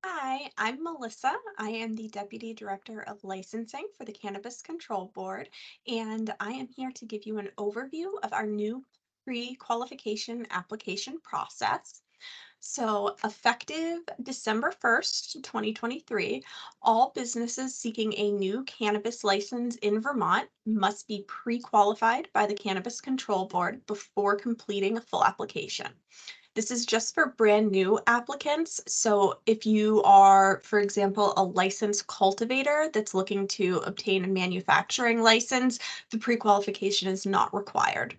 Hi, I'm Melissa. I am the Deputy Director of Licensing for the Cannabis Control Board, and I am here to give you an overview of our new pre-qualification application process. So, effective December 1st, 2023, all businesses seeking a new cannabis license in Vermont must be pre-qualified by the Cannabis Control Board before completing a full application. This is just for brand new applicants. So if you are, for example, a licensed cultivator that's looking to obtain a manufacturing license, the pre-qualification is not required.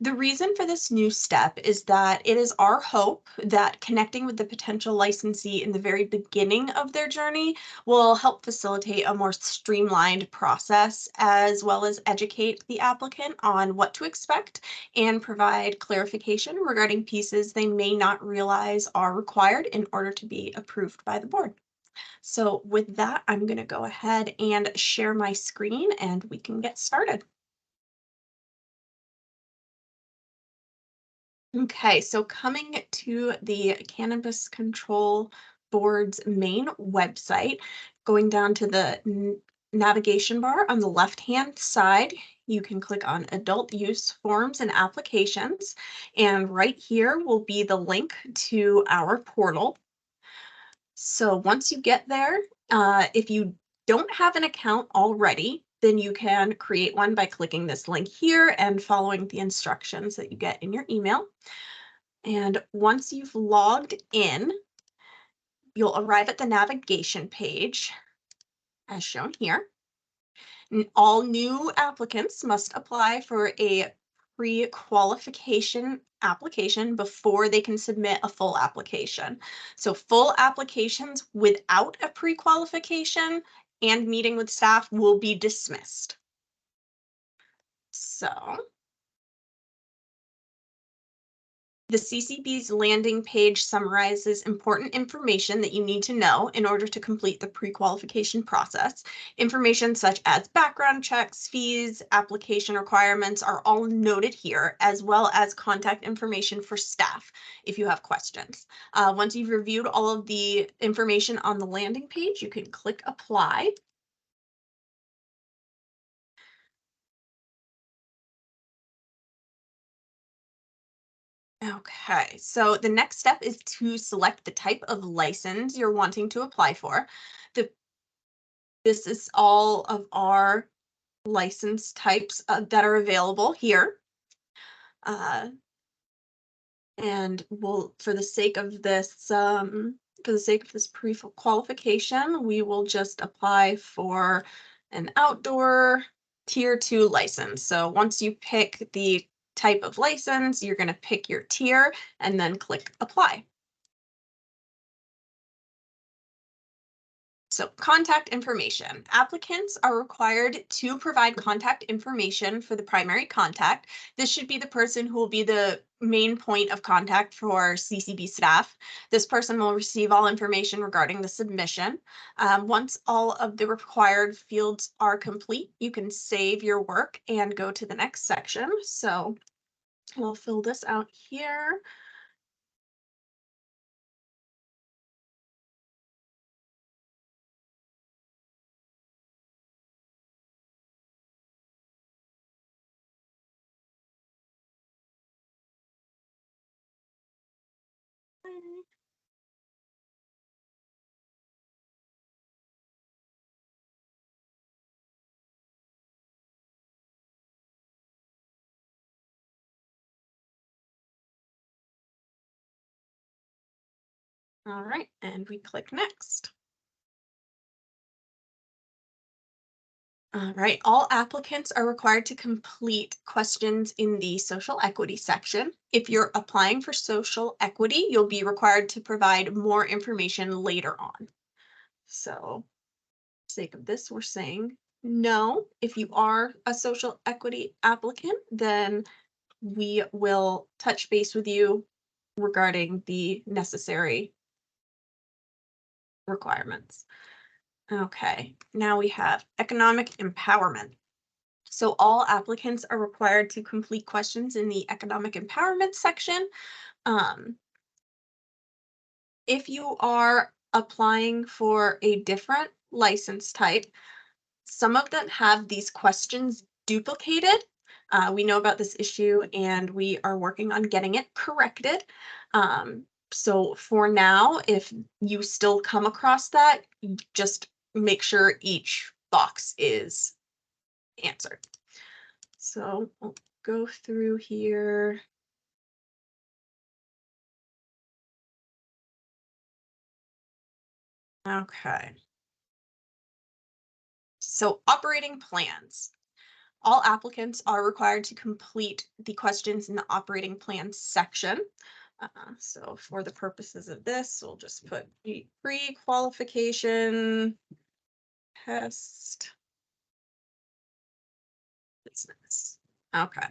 The reason for this new step is that it is our hope that connecting with the potential licensee in the very beginning of their journey will help facilitate a more streamlined process, as well as educate the applicant on what to expect and provide clarification regarding pieces they may not realize are required in order to be approved by the board. So with that, I'm going to go ahead and share my screen and we can get started. Okay, so coming to the Cannabis Control Board's main website, going down to the navigation bar on the left-hand side, you can click on Adult Use Forms and Applications, and right here will be the link to our portal. So once you get there, if you don't have an account already, then you can create one by clicking this link here and following the instructions that you get in your email. And once you've logged in, you'll arrive at the navigation page as shown here. All new applicants must apply for a pre-qualification application before they can submit a full application. So full applications without a pre-qualification and meeting with staff will be dismissed. So the CCB's landing page summarizes important information that you need to know in order to complete the pre-qualification process. Information such as background checks, fees, application requirements are all noted here, as well as contact information for staff if you have questions. Once you've reviewed all of the information on the landing page, you can click apply. Okay, so the next step is to select the type of license you're wanting to apply for. The This is all of our license types that are available here. Uh, and we'll, for the sake of this pre-qualification, we will just apply for an outdoor tier 2 license. So once you pick the type of license, you're going to pick your tier and then click apply. So contact information. Applicants are required to provide contact information for the primary contact. This should be the person who will be the main point of contact for CCB staff. This person will receive all information regarding the submission. Once all of the required fields are complete, you can save your work and go to the next section. So we'll fill this out here. All right, and we click next. All right, all applicants are required to complete questions in the social equity section. If you're applying for social equity, you'll be required to provide more information later on. So, for the sake of this, we're saying no. If you are a social equity applicant, then we will touch base with you regarding the necessary requirements. Okay, now we have economic empowerment. So all applicants are required to complete questions in the economic empowerment section. Um, if you are applying for a different license type, some of them have these questions duplicated. We know about this issue and we are working on getting it corrected. So for now, if you still come across that, just make sure each box is answered. So I'll go through here. Okay. So operating plans. All applicants are required to complete the questions in the operating plan section. So for the purposes of this, we'll just put the pre-qualification test business. Okay.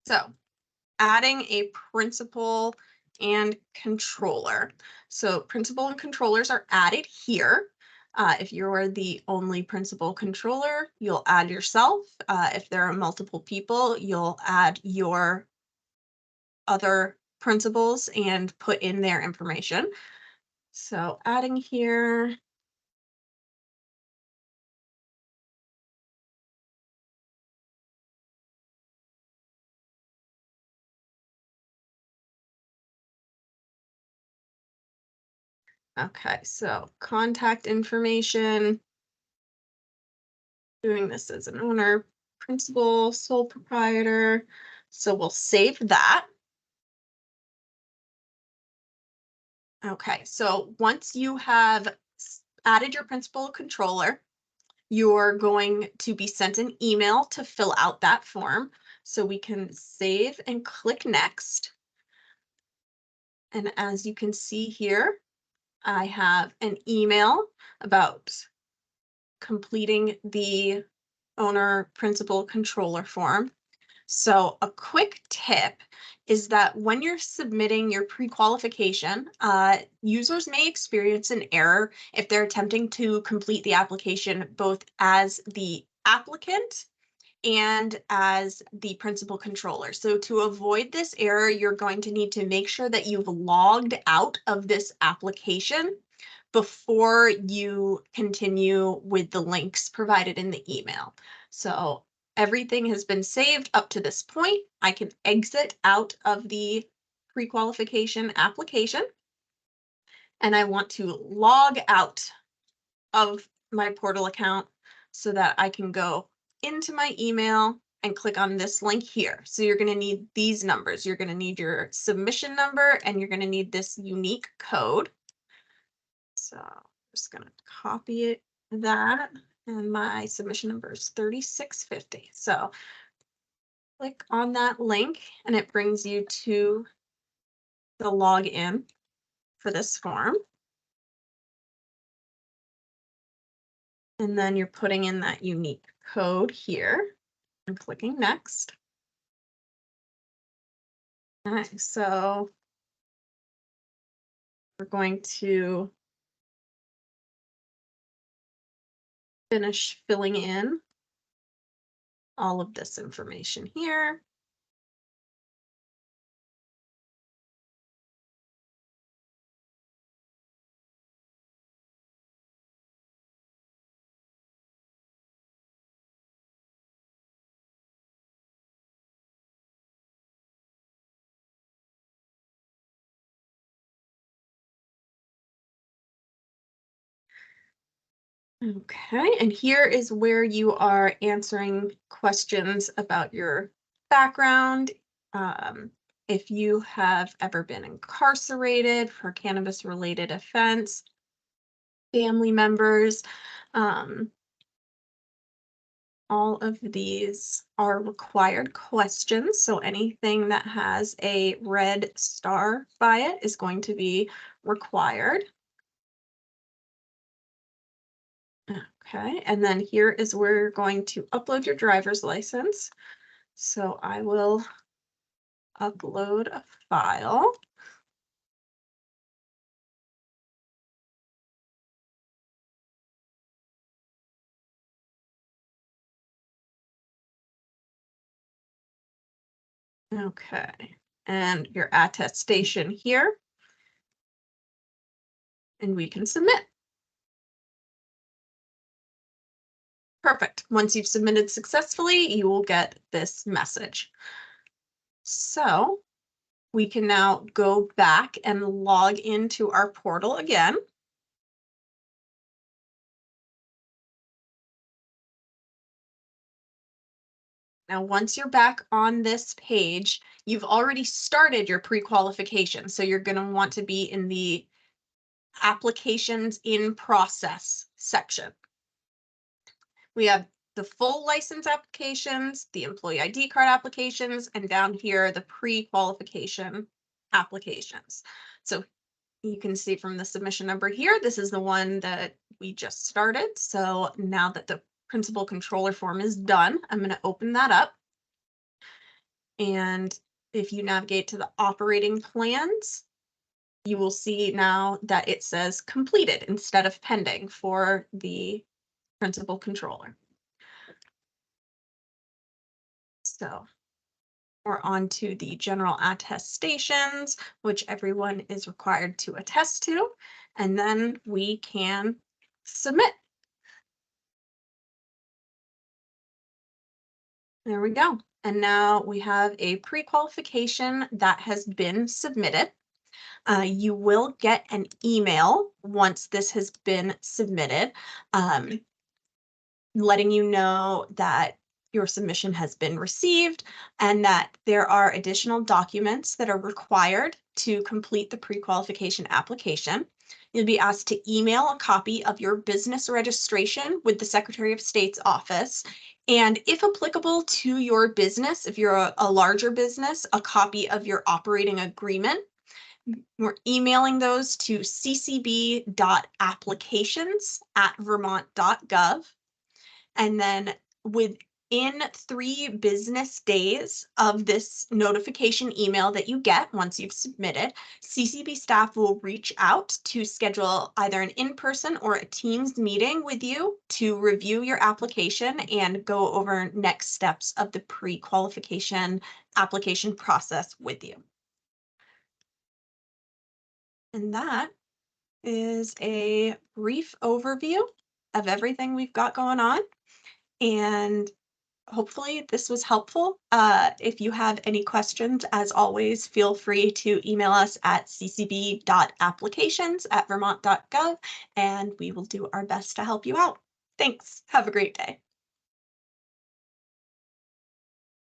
So adding a principal and controller. So principal and controllers are added here. If you're the only principal controller, you'll add yourself. If there are multiple people, you'll add your other principals and put in their information. So adding here. Okay, so contact information, doing this as an owner, principal, sole proprietor. So we'll save that. Okay, so once you have added your principal controller, you're going to be sent an email to fill out that form. So we can save and click next. And as you can see here, I have an email about completing the owner principal controller form. So a quick tip is that when you're submitting your pre-qualification, users may experience an error if they're attempting to complete the application both as the applicant and as the principal controller. So to avoid this error, you're going to need to make sure that you've logged out of this application before you continue with the links provided in the email. So everything has been saved up to this point. I can exit out of the pre-qualification application and I want to log out of my portal account so that I can go into my email and click on this link here. So you're going to need these numbers. You're going to need your submission number and you're going to need this unique code. So I'm just going to copy that, and my submission number is 3650. So click on that link and it brings you to the login for this form. And then you're putting in that unique code here and clicking next. All right, so we're going to finish filling in all of this information here. Okay, and here is where you are answering questions about your background. If you have ever been incarcerated for cannabis-related offense, family members, um, all of these are required questions. So anything that has a red star by it is going to be required. Okay, and then here is where you're going to upload your driver's license. So I will upload a file. Okay, and your attestation here, and we can submit. Perfect. Once you've submitted successfully, you will get this message. So we can now go back and log into our portal again. Now, once you're back on this page, you've already started your pre-qualification. So you're going to want to be in the applications in process section. We have the full license applications, the employee ID card applications, and down here, the pre-qualification applications. So you can see from the submission number here, this is the one that we just started. So now that the principal controller form is done, I'm going to open that up. And if you navigate to the operating plans, you will see now that it says completed instead of pending for the principal controller. So we're on to the general attestations, which everyone is required to attest to, and then we can submit. There we go. And now we have a pre-qualification that has been submitted. You will get an email once this has been submitted, letting you know that your submission has been received and that there are additional documents that are required to complete the pre-qualification application. You'll be asked to email a copy of your business registration with the Secretary of State's office. And if applicable to your business, if you're a larger business, a copy of your operating agreement. We're emailing those to ccb.applications@vermont.gov. And then within 3 business days of this notification email that you get once you've submitted, CCB staff will reach out to schedule either an in-person or a Teams meeting with you to review your application and go over next steps of the pre-qualification application process with you. And that is a brief overview of everything we've got going on. And hopefully this was helpful. If you have any questions, as always, feel free to email us at ccb.applications@vermont.gov, and we will do our best to help you out. Thanks. Have a great day.